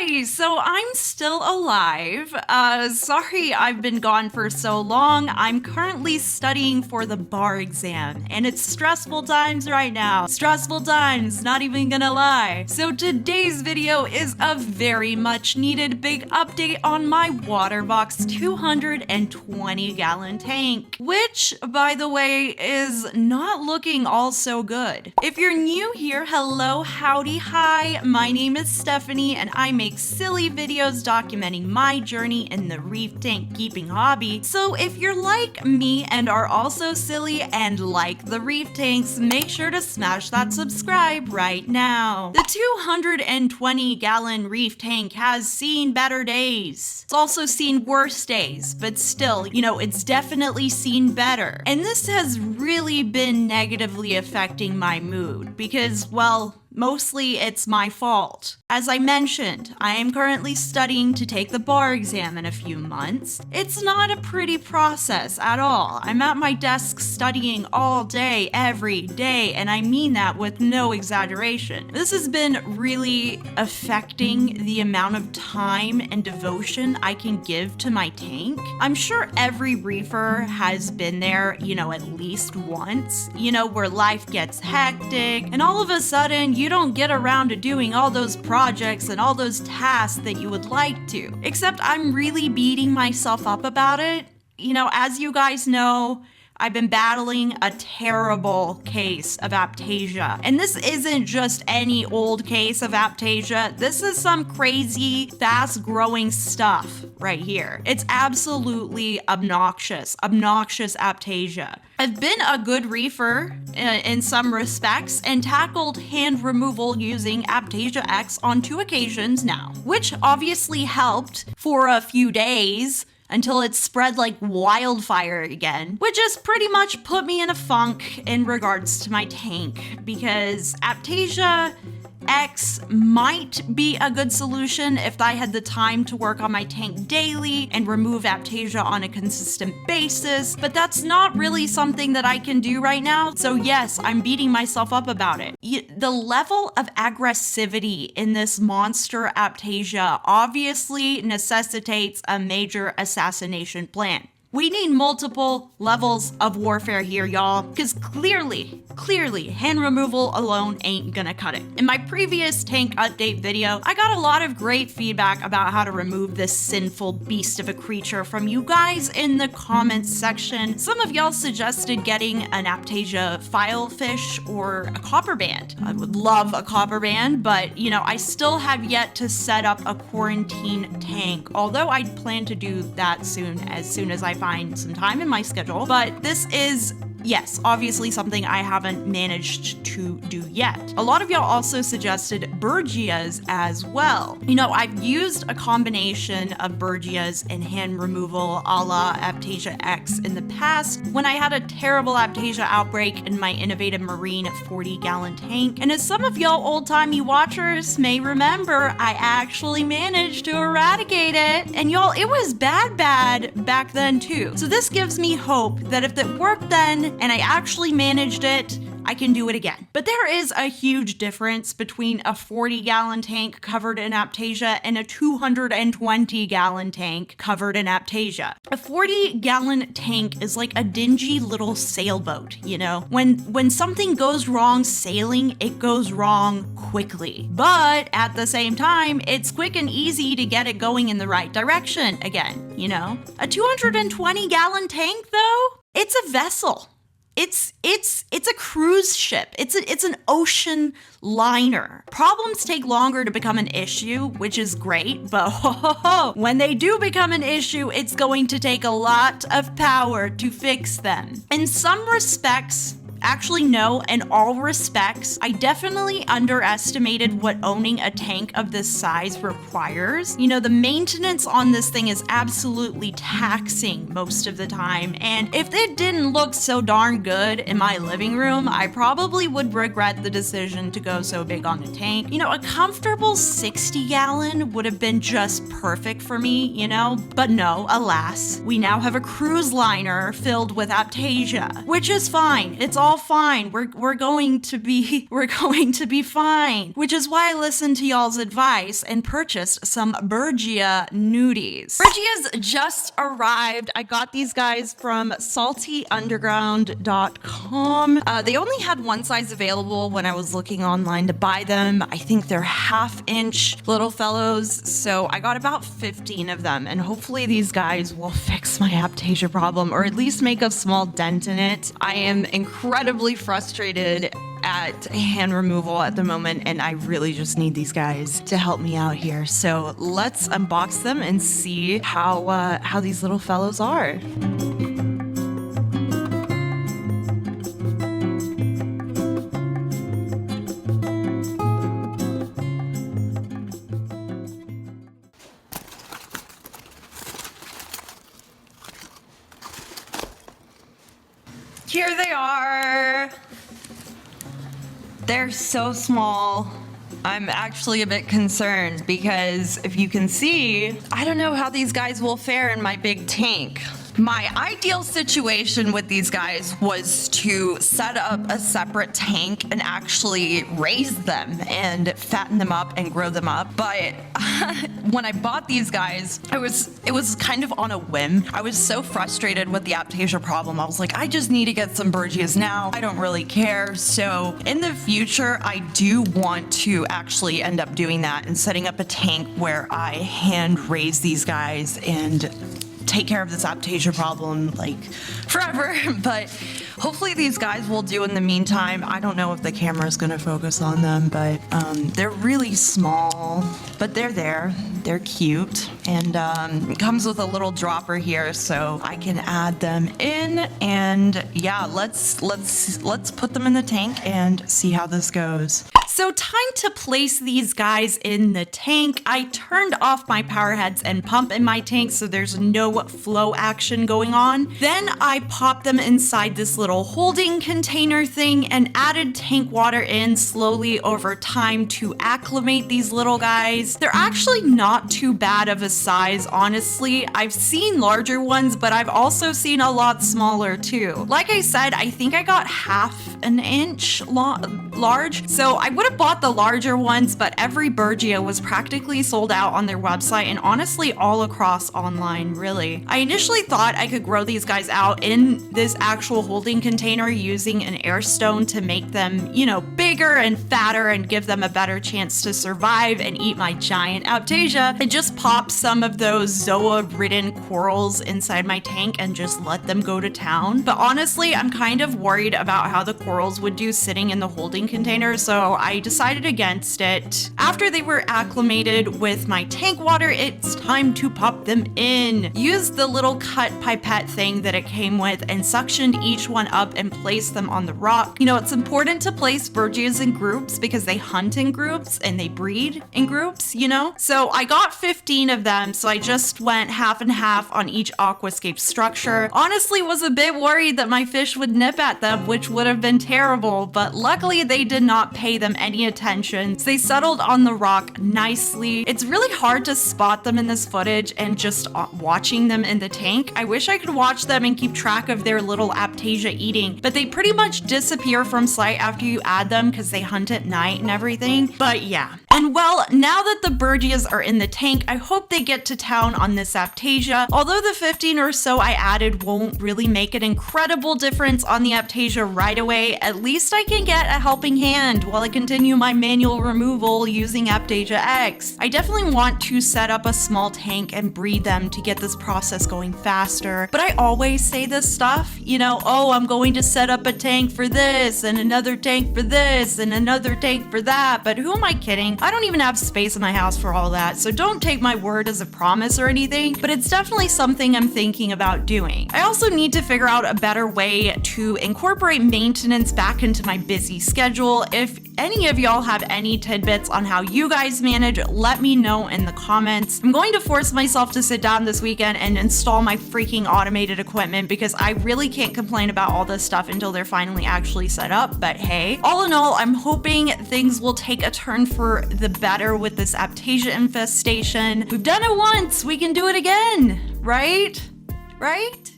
guys, so I'm still alive. Sorry I've been gone for so long. I'm currently studying for the bar exam, and it's stressful times right now. Stressful times, not even gonna lie. So today's video is a very much needed big update on my Waterbox 220-gallon tank, which, by the way, is not looking all so good. If you're new here, hello, howdy, hi, my name is Stephanie, and I make silly videos documenting my journey in the reef tank keeping hobby. So if you're like me and are also silly and like the reef tanks, make sure to smash that subscribe right now. The 220-gallon reef tank has seen better days. It's also seen worse days, but still, it's definitely seen better. And this has really been negatively affecting my mood because, well, mostly it's my fault. As I mentioned, I am currently studying to take the bar exam in a few months. It's not a pretty process at all. I'm at my desk studying all day, every day, and I mean that with no exaggeration. This has been really affecting the amount of time and devotion I can give to my tank. I'm sure every reefer has been there, at least once, where life gets hectic, and all of a sudden, you don't get around to doing all those projects and all those tasks that you would like to. Except I'm really beating myself up about it. As you guys know, I've been battling a terrible case of Aptasia. And this isn't just any old case of Aptasia. This is some crazy, fast-growing stuff right here. It's absolutely obnoxious Aptasia. I've been a good reefer in some respects and tackled hand removal using Aptasia X on 2 occasions now, which obviously helped for a few days until it spread like wildfire again, which has pretty much put me in a funk in regards to my tank, because Aptasia X might be a good solution if I had the time to work on my tank daily and remove Aptasia on a consistent basis, but that's not really something that I can do right now, so yes, I'm beating myself up about it. The level of aggressivity in this monster Aptasia obviously necessitates a major assassination plan. We need multiple levels of warfare here, y'all, because clearly, hand removal alone ain't gonna cut it. In my previous tank update video, I got a lot of great feedback about how to remove this sinful beast of a creature from you guys in the comments section. Some of y'all suggested getting an Aptasia file fish or a copper band. I would love a copper band, but I still have yet to set up a quarantine tank, although I plan to do that soon as I find some time in my schedule. But this is, yes, obviously something I haven't managed to do yet. A lot of y'all also suggested Berghias as well. I've used a combination of Berghias and hand removal a la Aptasia X in the past when I had a terrible Aptasia outbreak in my innovative marine 40-gallon tank. And as some of y'all old-timey watchers may remember, I actually managed to eradicate it. And y'all, it was bad back then too. So this gives me hope that if it worked then, and I actually managed it, I can do it again. But there is a huge difference between a 40-gallon tank covered in Aptasia and a 220-gallon tank covered in Aptasia. A 40-gallon tank is like a dingy little sailboat, When something goes wrong sailing, it goes wrong quickly. But at the same time, it's quick and easy to get it going in the right direction again, A 220-gallon tank, though, it's a vessel. It's a cruise ship. It's an ocean liner. Problems take longer to become an issue, which is great, but when they do become an issue, it's going to take a lot of power to fix them. In some respects, actually, no, in all respects, I definitely underestimated what owning a tank of this size requires. The maintenance on this thing is absolutely taxing most of the time, and if it didn't look so darn good in my living room, I probably would regret the decision to go so big on the tank. A comfortable 60-gallon would have been just perfect for me, but no, alas, we now have a cruise liner filled with Aptasia, which is fine. It's all all fine. We're going to be fine. Which is why I listened to y'all's advice and purchased some Berghia nudies. Berghia's just arrived. I got these guys from saltyunderground.com. They only had one size available when I was looking online to buy them. I think they're 1/2 inch little fellows. So I got about 15 of them, and hopefully these guys will fix my Aptasia problem or at least make a small dent in it. I am incredibly frustrated at hand removal at the moment, and I really just need these guys to help me out here. So let's unbox them and see how these little fellows are. Here they are. They're so small. I'm actually a bit concerned because if you can see, I don't know how these guys will fare in my big tank. My ideal situation with these guys was to set up a separate tank and actually raise them and fatten them up and grow them up. But when I bought these guys, it was kind of on a whim. I was so frustrated with the Aptasia problem. I was like, I just need to get some Berghias now. I don't really care. So in the future, I do want to actually end up doing that and setting up a tank where I hand raise these guys and take care of this Aptasia problem like forever. But hopefully these guys will do in the meantime. I don't know if the camera is going to focus on them, but they're really small, but they're there. They're cute, and it comes with a little dropper here, so I can add them in. And yeah, let's put them in the tank and see how this goes. So time to place these guys in the tank. I turned off my power heads and pump in my tank so there's no flow action going on. Then I popped them inside this little holding container thing and added tank water in slowly over time to acclimate these little guys. They're actually not too bad of a size, honestly. I've seen larger ones, but I've also seen a lot smaller too. Like I said, I think I got 1/2 inch large, so I would have bought the larger ones, but every Berghia was practically sold out on their website and honestly all across online, really. I initially thought I could grow these guys out in this actual holding container using an air stone to make them, you know, bigger and fatter and give them a better chance to survive and eat my giant Aptasia, and just pop some of those zoa-ridden corals inside my tank and just let them go to town. But honestly, I'm kind of worried about how the corals would do sitting in the holding container, so I decided against it. After they were acclimated with my tank water, it's time to pop them in. Use the little cut pipette thing that it came with and suctioned each one up and placed them on the rock. You know, it's important to place Berghias in groups because they hunt in groups and they breed in groups, you know? So I got 15 of them, so I just went 1/2 and 1/2 on each aquascape structure. Honestly, was a bit worried that my fish would nip at them, which would have been terrible, but luckily they did not pay them any attention. So they settled on the rock nicely. It's really hard to spot them in this footage and just watching them in the tank. I wish I could watch them and keep track of their little Aptasia eating, but they pretty much disappear from sight after you add them because they hunt at night and everything. But yeah. And well, now that the Berghias are in the tank, I hope they get to town on this Aptasia. Although the 15 or so I added won't really make an incredible difference on the Aptasia right away, at least I can get a helping hand while I continue my manual removal using Aptasia X. I definitely want to set up a small tank and breed them to get this process going faster, but I always say this stuff, you know, oh, I'm going to set up a tank for this and another tank for this and another tank for that, but who am I kidding? I don't even have space in my house for all that, so don't take my word as a promise or anything, but it's definitely something I'm thinking about doing. I also need to figure out a better way to incorporate maintenance back into my busy schedule. If any of y'all have any tidbits on how you guys manage, let me know in the comments. I'm going to force myself to sit down this weekend and install my freaking automated equipment because I really can't complain about all this stuff until they're finally actually set up, but hey. All in all, I'm hoping things will take a turn for the better with this Aptasia infestation. We've done it once, we can do it again, right? Right?